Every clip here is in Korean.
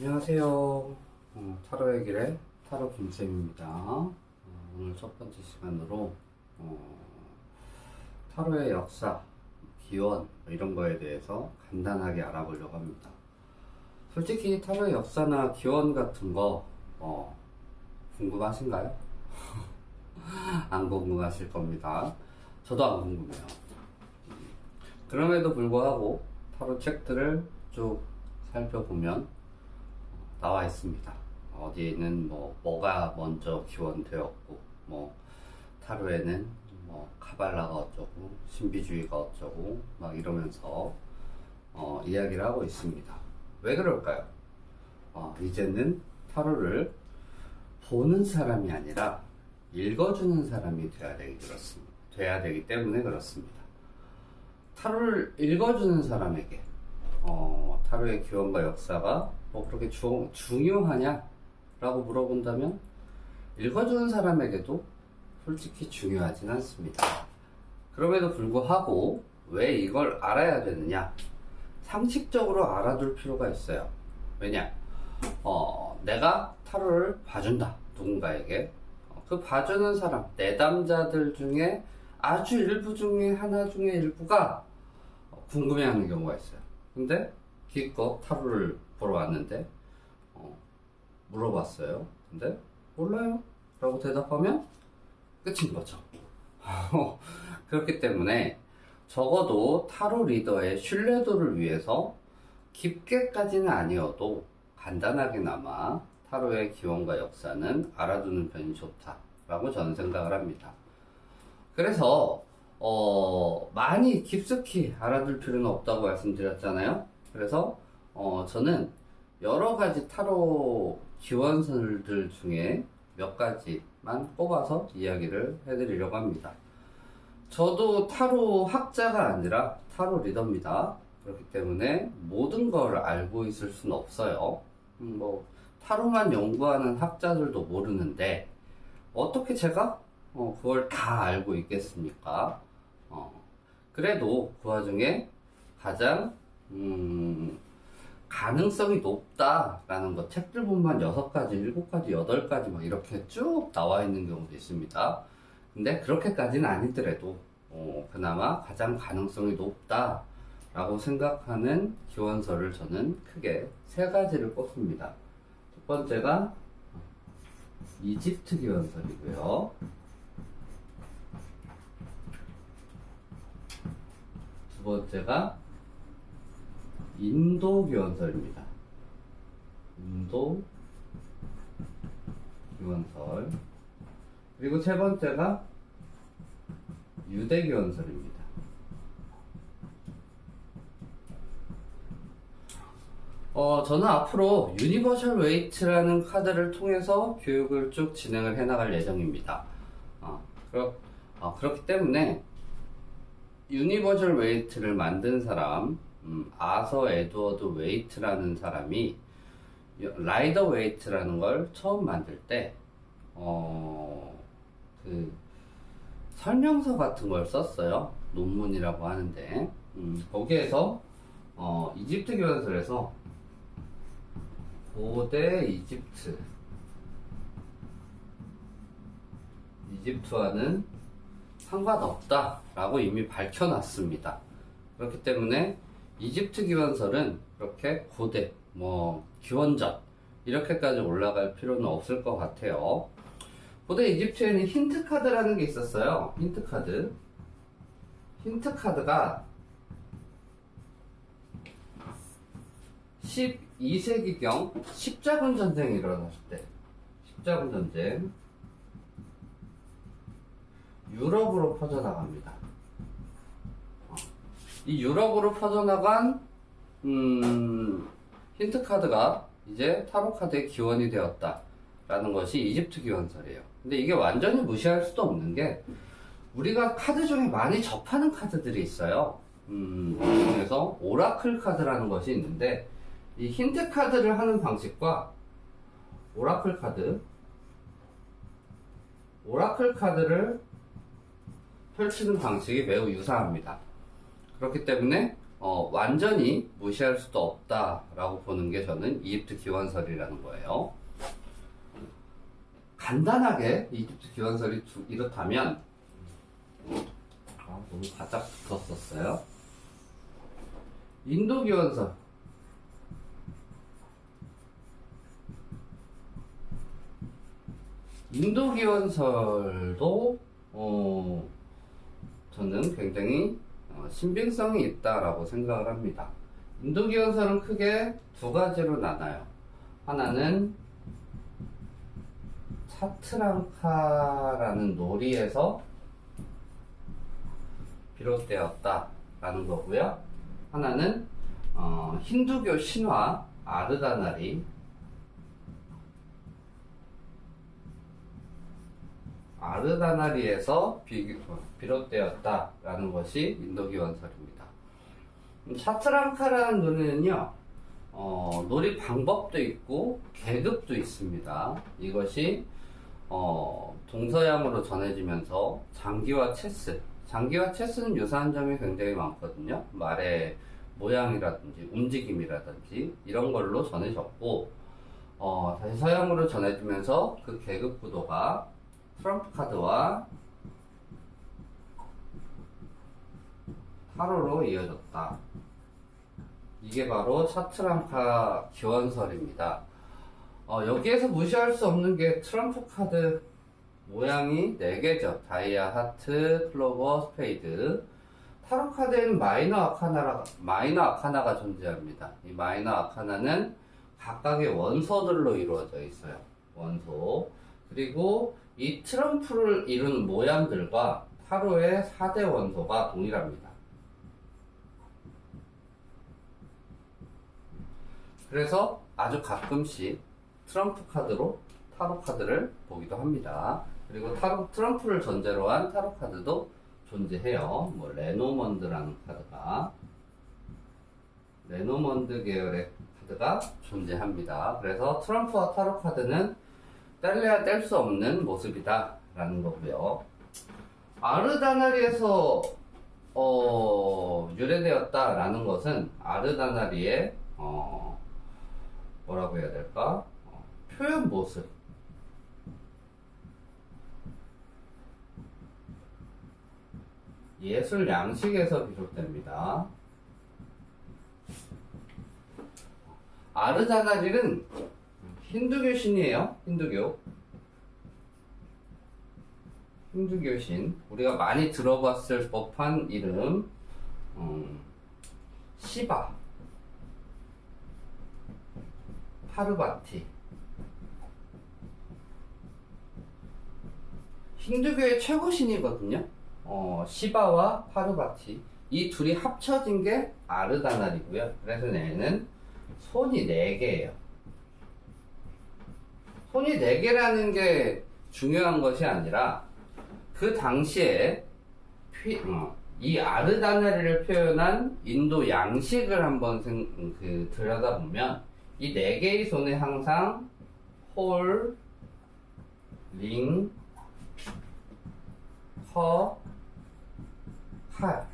안녕하세요. 타로의 길의 타로 김쌤입니다. 오늘 첫 번째 시간으로 타로의 역사, 기원 이런 거에 대해서 간단하게 알아보려고 합니다. 솔직히 타로의 역사나 기원 같은 거 궁금하신가요? 안 궁금하실 겁니다. 저도 안 궁금해요. 그럼에도 불구하고 타로 책들을 쭉 살펴보면 나와 있습니다. 어디에는 뭐가 먼저 기원되었고, 타로에는 카발라가 어쩌고, 신비주의가 어쩌고, 막 이러면서, 이야기를 하고 있습니다. 왜 그럴까요? 이제는 타로를 보는 사람이 아니라 읽어주는 사람이 돼야 되기 때문에 그렇습니다. 타로를 읽어주는 사람에게, 타로의 기원과 역사가 그렇게 중요하냐? 라고 물어본다면, 읽어주는 사람에게도 솔직히 중요하진 않습니다. 그럼에도 불구하고, 왜 이걸 알아야 되느냐? 상식적으로 알아둘 필요가 있어요. 왜냐? 내가 타로를 봐준다. 누군가에게. 그 봐주는 사람, 내담자들 중에 아주 일부 중에 하나 중에 일부가 궁금해하는 경우가 있어요. 근데 기껏 타로를 보러 왔는데 물어봤어요. 근데 몰라요 라고 대답하면 끝인 거죠. 그렇기 때문에 적어도 타로 리더의 신뢰도를 위해서 깊게까지는 아니어도 간단하게나마 타로의 기원과 역사는 알아두는 편이 좋다라고 저는 생각을 합니다. 그래서 많이 깊숙이 알아둘 필요는 없다고 말씀드렸잖아요. 그래서 저는 여러 가지 타로 기원설들 중에 몇 가지만 뽑아서 이야기를 해드리려고 합니다. 저도 타로 학자가 아니라 타로 리더입니다. 그렇기 때문에 모든 걸 알고 있을 수는 없어요. 타로만 연구하는 학자들도 모르는데 어떻게 제가 그걸 다 알고 있겠습니까? 그래도 그 와중에 가장 가능성이 높다라는 거 책들 보면 6가지, 7가지, 8가지 막 이렇게 쭉 나와 있는 경우도 있습니다. 근데 그렇게까지는 아니더라도 그나마 가장 가능성이 높다라고 생각하는 기원설을 저는 크게 3가지를 꼽습니다. 첫 번째가 이집트 기원설이고요. 두 번째가 인도 기원설입니다. 인도 기원설. 그리고 세 번째가 유대 기원설입니다. 저는 앞으로 유니버셜 웨이트라는 카드를 통해서 교육을 쭉 진행을 해나갈 예정입니다. 그렇기 때문에 유니버셜 웨이트를 만든 사람, 아서 에드워드 웨이트라는 사람이 라이더 웨이트라는 걸 처음 만들 때, 설명서 같은 걸 썼어요. 논문이라고 하는데, 거기에서, 이집트 기원설에서 고대 이집트와는 상관없다라고 이미 밝혀놨습니다. 그렇기 때문에 이집트 기원설은 그렇게 고대, 기원전 이렇게까지 올라갈 필요는 없을 것 같아요. 고대 이집트에는 힌트 카드라는 게 있었어요. 힌트 카드가 12세기경 십자군 전쟁이 일어났을 때, 십자군 전쟁, 유럽으로 퍼져나갑니다. 이 유럽으로 퍼져나간 힌트 카드가 이제 타로 카드의 기원이 되었다라는 것이 이집트 기원설이에요. 근데 이게 완전히 무시할 수도 없는 게 우리가 카드 중에 많이 접하는 카드들이 있어요. 그중에서 오라클 카드라는 것이 있는데 이 힌트 카드를 하는 방식과 오라클 카드를 펼치는 방식이 매우 유사합니다. 그렇기 때문에 완전히 무시할 수도 없다라고 보는 게 저는 이집트 기원설이라는 거예요. 간단하게 이집트 기원설이 이렇다면, 너무 바짝 붙었었어요. 인도 기원설. 인도 기원설도 저는 굉장히 신빙성이 있다라고 생각을 합니다. 인도 기원설은 크게 두 가지로 나눠요. 하나는 차트랑카라는 놀이에서 비롯되었다라는 거고요. 하나는 힌두교 신화 아르다나리에서 비롯되었다라는 것이 인도 기원설입니다. 차트랑카라는 놀이는요, 놀이 방법도 있고 계급도 있습니다. 이것이 동서양으로 전해지면서 장기와 체스는 유사한 점이 굉장히 많거든요. 말의 모양이라든지 움직임이라든지 이런 걸로 전해졌고, 다시 서양으로 전해지면서 그 계급 구도가 트럼프 카드와 타로로 이어졌다. 이게 바로 차트랑카 기원설입니다. 여기에서 무시할 수 없는 게 트럼프 카드 모양이 4개죠. 다이아, 하트, 클로버, 스페이드. 타로 카드에는 마이너 아카나가 존재합니다. 이 마이너 아카나는 각각의 원소들로 이루어져 있어요. 원소. 그리고 이 트럼프를 이룬 모양들과 타로의 4대 원소가 동일합니다. 그래서 아주 가끔씩 트럼프 카드로 타로 카드를 보기도 합니다. 그리고 트럼프를 전제로 한 타로 카드도 존재해요. 레노먼드라는 레노먼드 계열의 카드가 존재합니다. 그래서 트럼프와 타로 카드는 뗄래야 뗄 수 없는 모습이다 라는 거고요. 아르다나리에서 유래되었다 라는 것은 아르다나리의 뭐라고 해야 될까? 표현 모습. 예술 양식에서 비롯됩니다. 아르다나릴은 힌두교 신이에요. 힌두교 신. 우리가 많이 들어봤을 법한 이름, 시바, 파르바티. 힌두교의 최고 신이거든요. 시바와 파르바티. 이 둘이 합쳐진 게 아르다날이고요. 그래서 얘는 손이 4개예요. 손이 4개라는 게 중요한 것이 아니라 그 당시에 이 아르다나리를 표현한 인도 양식을 한번 들여다보면 이 4개의 손에 항상 홀, 링, 커, 칼,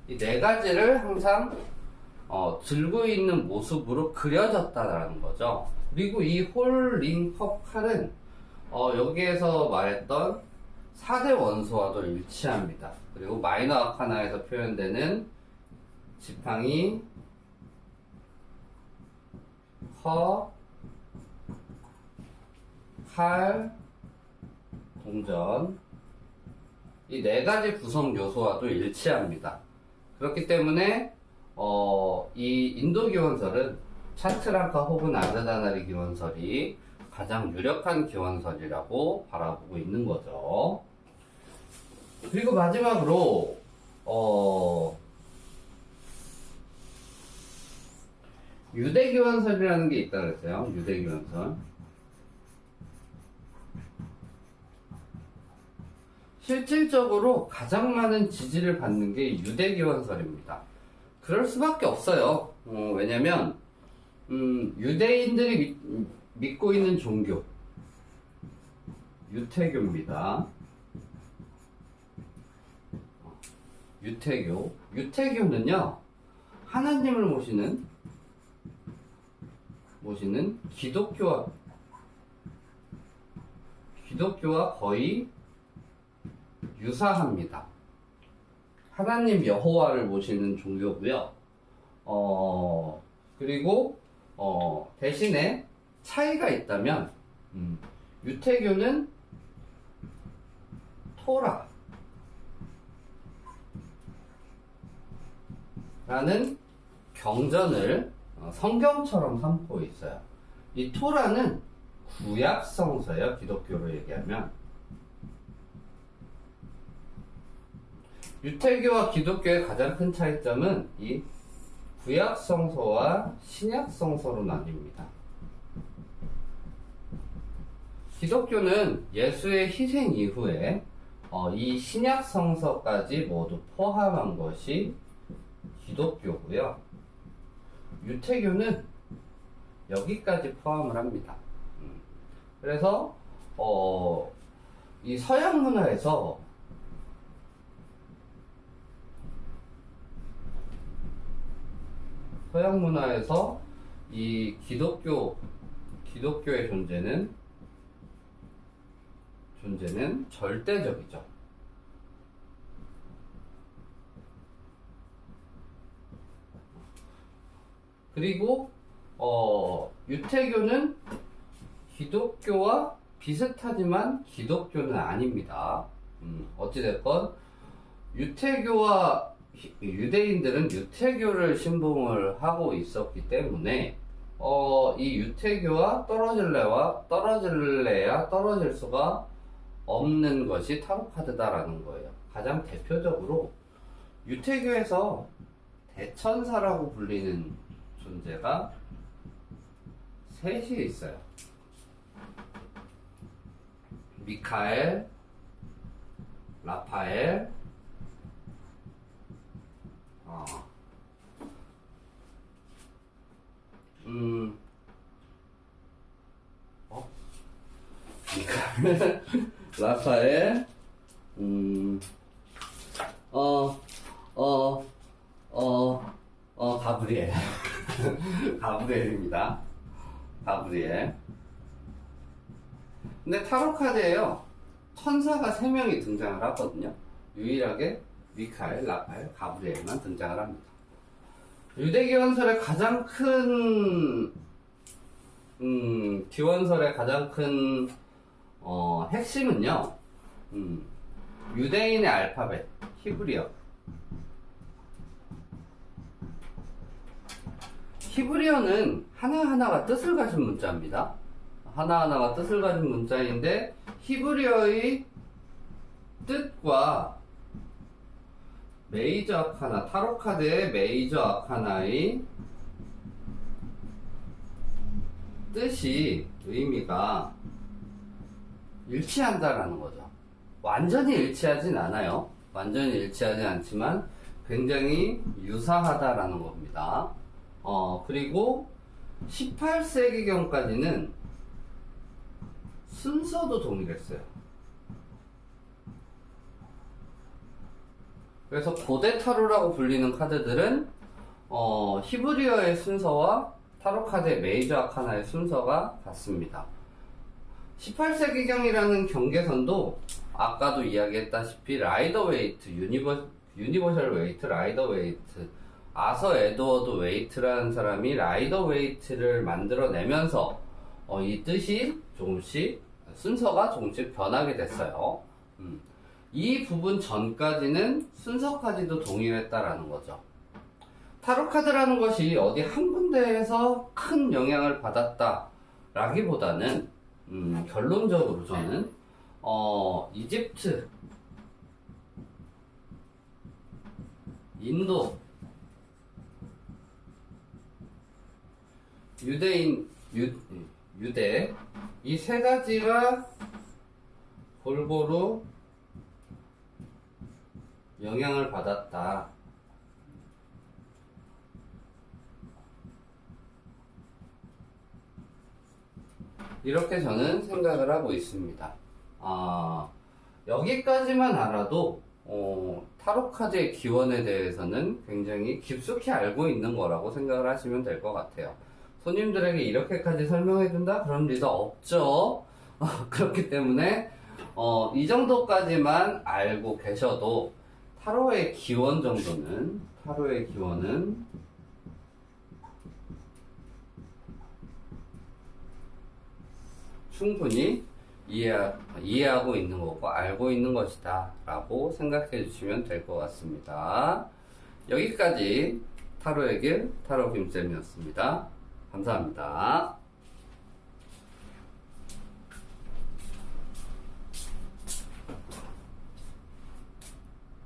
이 4가지를 항상 들고 있는 모습으로 그려졌다라는 거죠. 그리고 이 홀, 링, 컵, 칼은 여기에서 말했던 4대 원소와도 일치합니다. 그리고 마이너 아카나에서 표현되는 지팡이, 커, 칼, 동전, 이 4가지 구성 요소와도 일치합니다. 그렇기 때문에 이 인도 기원설은 차트랑카 혹은 아르다나리 기원설이 가장 유력한 기원설이라고 바라보고 있는 거죠. 그리고 마지막으로 유대 기원설이라는 게 있다 그랬어요. 유대 기원설. 실질적으로 가장 많은 지지를 받는 게 유대 기원설입니다. 그럴 수밖에 없어요. 왜냐면 유대인들이 믿고 있는 종교 유태교입니다. 유태교는요 하나님을 모시는 기독교와 거의 유사합니다. 하나님 여호와를 모시는 종교고요. 그리고 대신에 차이가 있다면 유태교는 토라 라는 경전을 성경처럼 삼고 있어요. 이 토라는 구약 성서예요. 기독교로 얘기하면. 유태교와 기독교의 가장 큰 차이점은 이 구약 성서와 신약 성서로 나뉩니다. 기독교는 예수의 희생 이후에 이 신약 성서까지 모두 포함한 것이 기독교고요. 유태교는 여기까지 포함을 합니다. 그래서 이 서양 문화에서 이 기독교의 존재는 절대적이죠. 그리고 유태교는 기독교와 비슷하지만 기독교는 아닙니다. 어찌됐건 유태교와 유대인들은 유태교를 신봉을 하고 있었기 때문에 이 유태교와 떨어질래야 떨어질 수가 없는 것이 타로카드다라는 거예요. 가장 대표적으로 유태교에서 대천사라고 불리는 존재가 셋이 있어요. 미카엘, 라파엘, 미카엘, 라파엘, 가브리엘. 가브리엘입니다. 가브리엘. 근데 타로카드에요. 천사가 3명이 등장을 하거든요. 유일하게 미카엘, 라파엘, 가브리엘만 등장을 합니다. 유대기원설의 가장 큰 기원설의 가장 큰 핵심은요. 유대인의 알파벳 히브리어. 히브리어는 하나하나가 뜻을 가진 문자입니다. 하나하나가 뜻을 가진 문자인데 히브리어의 뜻과 메이저 아카나, 타로카드의 메이저 아카나의 뜻이, 의미가 일치한다라는 거죠. 완전히 일치하진 않아요. 완전히 일치하진 않지만 굉장히 유사하다라는 겁니다. 그리고 18세기경까지는 순서도 동일했어요. 그래서 고대 타로라고 불리는 카드들은 히브리어의 순서와 타로 카드의 메이저 아카나의 순서가 같습니다. 18세기경이라는 경계선도 아까도 이야기했다시피 라이더 웨이트, 유니버셜 웨이트, 라이더 웨이트, 아서 에드워드 웨이트라는 사람이 라이더 웨이트를 만들어내면서 이 뜻이 조금씩 순서가 조금씩 변하게 됐어요. 이 부분 전까지는 순서까지도 동일했다라는 거죠. 타로카드라는 것이 어디 한 군데에서 큰 영향을 받았다 라기보다는 결론적으로 저는 이집트, 인도, 유대 이 세 가지가 골고루 영향을 받았다. 이렇게 저는 생각을 하고 있습니다. 여기까지만 알아도 타로 카드의 기원에 대해서는 굉장히 깊숙이 알고 있는 거라고 생각을 하시면 될 것 같아요. 손님들에게 이렇게까지 설명해준다? 그런 리더 없죠. 그렇기 때문에 이 정도까지만 알고 계셔도 타로의 기원은 충분히 이해하고 있는 거고 알고 있는 것이다 라고 생각해 주시면 될 것 같습니다. 여기까지 타로의 길 타로 김쌤이었습니다. 감사합니다.